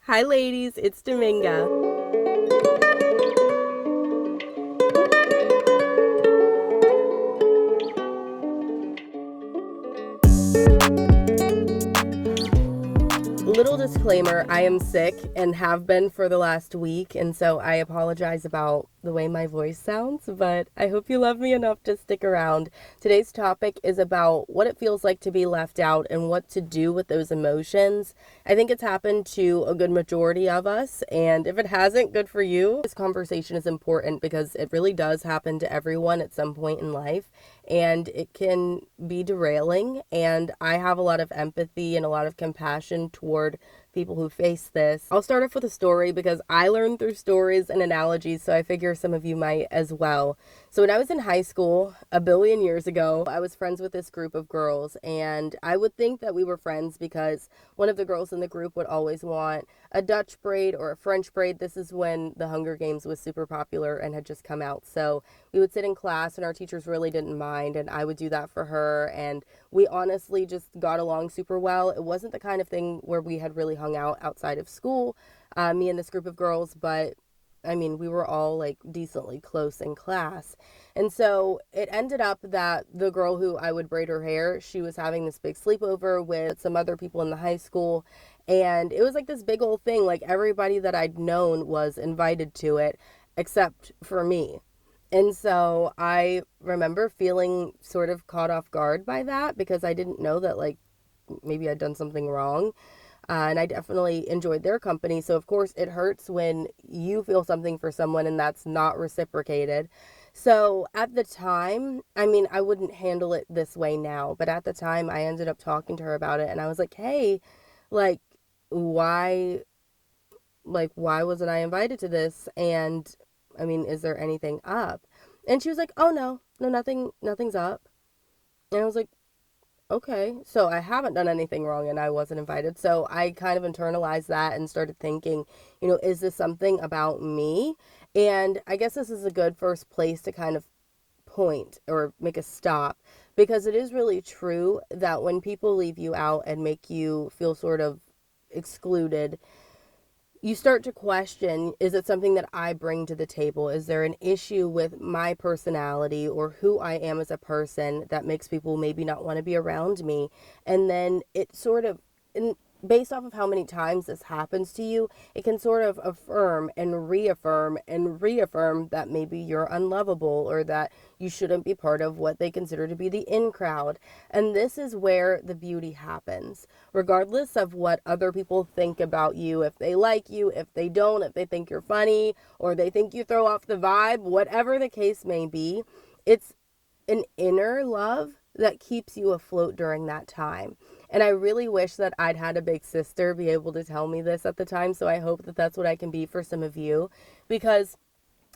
Hi ladies, it's Dominga. Little disclaimer, I am sick and have been for the last week, and so I apologize about the way my voice sounds, but I hope you love me enough to stick around. Today's topic is about what it feels like to be left out and what to do with those emotions. I think it's happened to a good majority of us, and if it hasn't, good for you. This conversation is important because it really does happen to everyone at some point in life, and it can be derailing, and I have a lot of empathy and a lot of compassion toward people who face this. I'll start off with a story because I learned through stories and analogies, so I figure some of you might as well. So when I was in high school, a billion years ago, I was friends with this group of girls, and I would think that we were friends because one of the girls in the group would always want a Dutch braid or a French braid. This is when the Hunger Games was super popular and had just come out. So we would sit in class and our teachers really didn't mind, and I would do that for her, and we honestly just got along super well. It wasn't the kind of thing where we had really hung out outside of school, me and this group of girls, but I mean, we were all like decently close in class. And so it ended up that the girl who I would braid her hair, she was having this big sleepover with some other people in the high school. And it was like this big old thing. Like everybody that I'd known was invited to it except for me. And so I remember feeling sort of caught off guard by that because I didn't know that like maybe I'd done something wrong. And I definitely enjoyed their company. So, of course, it hurts when you feel something for someone and that's not reciprocated. So, at the time, I mean, I wouldn't handle it this way now, but at the time, I ended up talking to her about it and I was like, hey, like, why, why wasn't I invited to this? And I mean, is there anything up? And she was like, oh, no, nothing's up. And I was like, okay, so I haven't done anything wrong and I wasn't invited. So I kind of internalized that and started thinking, is this something about me? And I guess this is a good first place to kind of point or make a stop because it is really true that when people leave you out and make you feel sort of excluded, you start to question, is it something that I bring to the table? Is there an issue with my personality or who I am as a person that makes people maybe not want to be around me? And then it sort of, based off of how many times this happens to you, it can sort of affirm and reaffirm that maybe you're unlovable or that you shouldn't be part of what they consider to be the in crowd. And this is where the beauty happens. Regardless of what other people think about you, if they like you, if they don't, if they think you're funny, or they think you throw off the vibe, whatever the case may be, it's an inner love that keeps you afloat during that time. And I really wish that I'd had a big sister be able to tell me this at the time. So I hope that that's what I can be for some of you because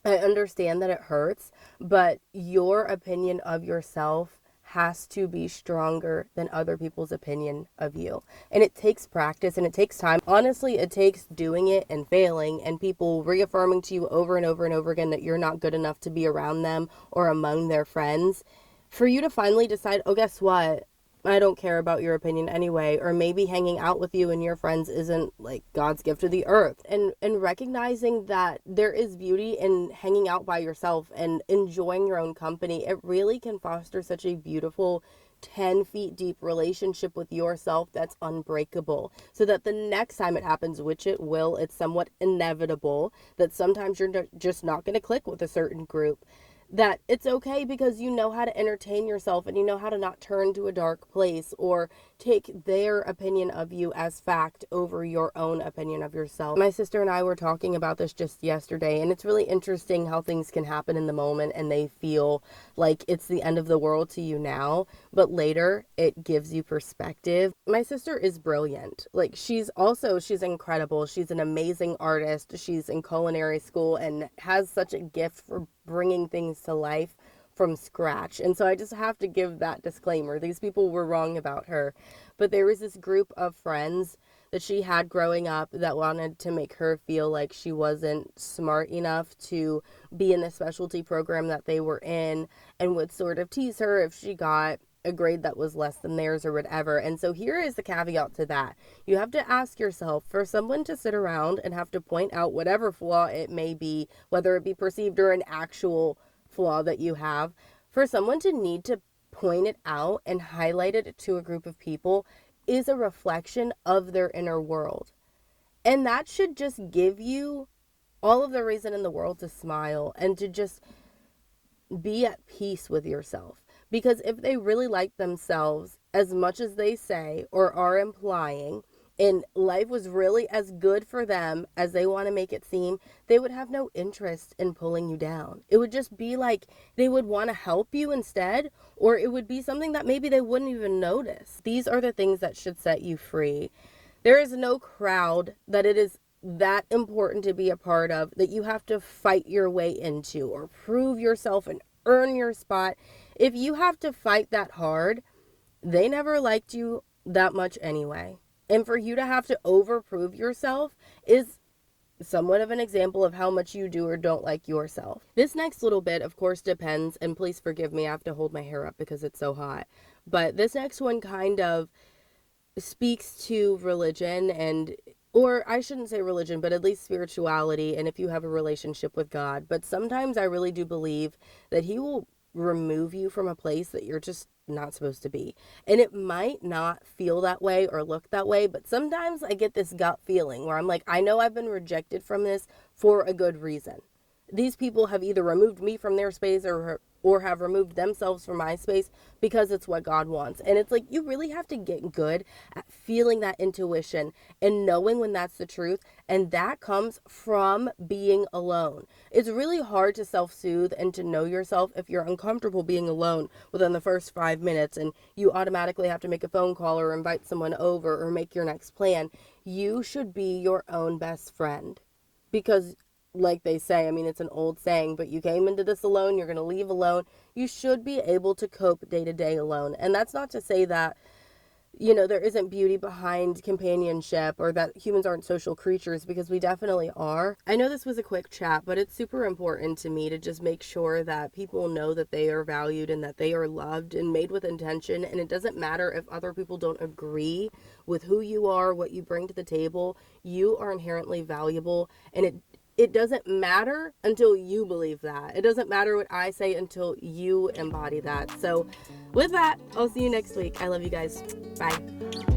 I understand that it hurts, but your opinion of yourself has to be stronger than other people's opinion of you. And it takes practice and it takes time. Honestly, it takes doing it and failing and people reaffirming to you over and over and over again that you're not good enough to be around them or among their friends for you to finally decide, oh, guess what? I don't care about your opinion anyway, or maybe hanging out with you and your friends isn't like God's gift to the earth. And recognizing that there is beauty in hanging out by yourself and enjoying your own company, it really can foster such a beautiful 10 feet deep relationship with yourself that's unbreakable. So that the next time it happens, which it will, it's somewhat inevitable that sometimes you're just not going to click with a certain group, that it's okay because you know how to entertain yourself and you know how to not turn to a dark place or take their opinion of you as fact over your own opinion of yourself. My sister and I were talking about this just yesterday, and it's really interesting how things can happen in the moment and they feel like it's the end of the world to you now, but later it gives you perspective. My sister is brilliant. Like she's incredible. She's an amazing artist. She's in culinary school and has such a gift for bringing things to life from scratch. And so I just have to give that disclaimer. These people were wrong about her. But there was this group of friends that she had growing up that wanted to make her feel like she wasn't smart enough to be in the specialty program that they were in and would sort of tease her if she got a grade that was less than theirs or whatever. And so here is the caveat to that. You have to ask yourself, for someone to sit around and have to point out whatever flaw it may be, whether it be perceived or an actual flaw that you have, for someone to need to point it out and highlight it to a group of people is a reflection of their inner world. And that should just give you all of the reason in the world to smile and to just be at peace with yourself. Because if they really like themselves as much as they say or are implying, and life was really as good for them as they want to make it seem, they would have no interest in pulling you down. It would just be like they would want to help you instead, or it would be something that maybe they wouldn't even notice. These are the things that should set you free. There is no crowd that it is that important to be a part of that you have to fight your way into or prove yourself and earn your spot. If you have to fight that hard, they never liked you that much anyway. And for you to have to overprove yourself is somewhat of an example of how much you do or don't like yourself. This next little bit, of course, depends, and please forgive me, I have to hold my hair up because it's so hot. But this next one kind of speaks to religion and, or I shouldn't say religion, but at least spirituality, and if you have a relationship with God. But sometimes I really do believe that He will remove you from a place that you're just not supposed to be. And it might not feel that way or look that way, but sometimes I get this gut feeling where I'm like, I know I've been rejected from this for a good reason. These people have either removed me from their space or have removed themselves from my space because it's what God wants. And it's like, you really have to get good at feeling that intuition and knowing when that's the truth. And that comes from being alone. It's really hard to self-soothe and to know yourself if you're uncomfortable being alone within the first 5 minutes and you automatically have to make a phone call or invite someone over or make your next plan. You should be your own best friend, because like they say, I mean, it's an old saying, but you came into this alone, you're going to leave alone. You should be able to cope day to day alone. And that's not to say that, you know, there isn't beauty behind companionship or that humans aren't social creatures, because we definitely are. I know this was a quick chat, but it's super important to me to just make sure that people know that they are valued and that they are loved and made with intention. And it doesn't matter if other people don't agree with who you are, what you bring to the table. You are inherently valuable, and it doesn't matter until you believe that. It doesn't matter what I say until you embody that. So with that, I'll see you next week. I love you guys. Bye.